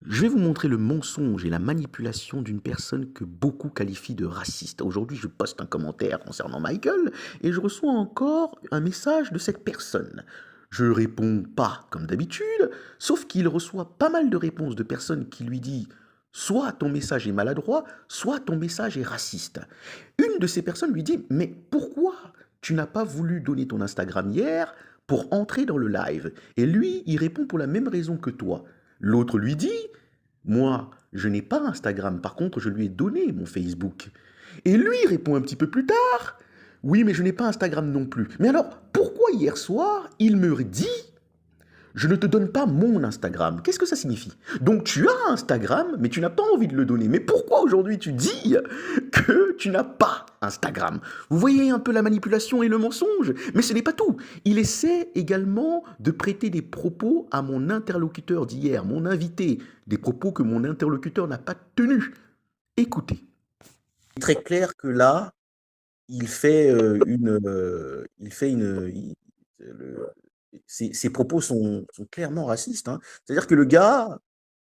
Je vais vous montrer le mensonge et la manipulation d'une personne que beaucoup qualifient de raciste. Aujourd'hui, je poste un commentaire concernant Michael et je reçois encore un message de cette personne. Je réponds pas comme d'habitude, sauf qu'il reçoit pas mal de réponses de personnes qui lui disent soit ton message est maladroit, soit ton message est raciste. Une de ces personnes lui dit mais pourquoi tu n'as pas voulu donner ton Instagram hier pour entrer dans le live? Et lui, il répond pour la même raison que toi. L'autre lui dit moi, je n'ai pas Instagram, par contre, je lui ai donné mon Facebook. Et lui répond un petit peu plus tard, oui, mais je n'ai pas Instagram non plus. Mais alors, pourquoi hier soir, il me dit, je ne te donne pas mon Instagram? Qu'est-ce que ça signifie? Donc tu as Instagram, mais tu n'as pas envie de le donner. Mais pourquoi aujourd'hui tu dis que tu n'as pas Instagram? Vous voyez un peu la manipulation et le mensonge? Mais ce n'est pas tout. Il essaie également de prêter des propos à mon interlocuteur d'hier, mon invité, des propos que mon interlocuteur n'a pas tenus. Écoutez. Très clair que là, il fait il fait ses propos sont clairement racistes, hein. C'est-à-dire que le gars,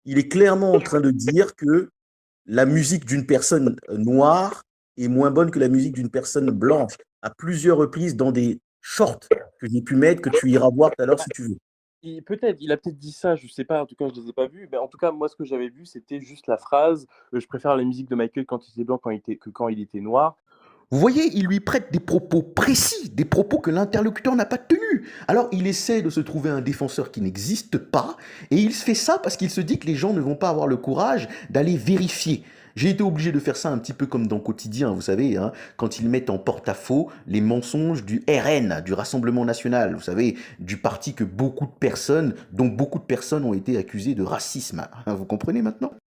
il est clairement en train de dire que la musique d'une personne noire est moins bonne que la musique d'une personne blanche, à plusieurs reprises dans des shorts que j'ai pu mettre, que tu iras voir tout à l'heure si tu veux. Peut-être, il a peut-être dit ça, je sais pas, en tout cas, je les ai pas vus, mais en tout cas, moi, ce que j'avais vu, c'était juste la phrase, «Je préfère la musique de Michael quand il était blanc que quand il était noir». Vous voyez, il lui prête des propos précis, des propos que l'interlocuteur n'a pas tenus. Alors il essaie de se trouver un défenseur qui n'existe pas, et il fait ça parce qu'il se dit que les gens ne vont pas avoir le courage d'aller vérifier. J'ai été obligé de faire ça un petit peu comme dans Quotidien, vous savez, hein, quand ils mettent en porte-à-faux les mensonges du RN, du Rassemblement National, vous savez, du parti que beaucoup de personnes, dont beaucoup de personnes ont été accusées de racisme. Vous comprenez maintenant?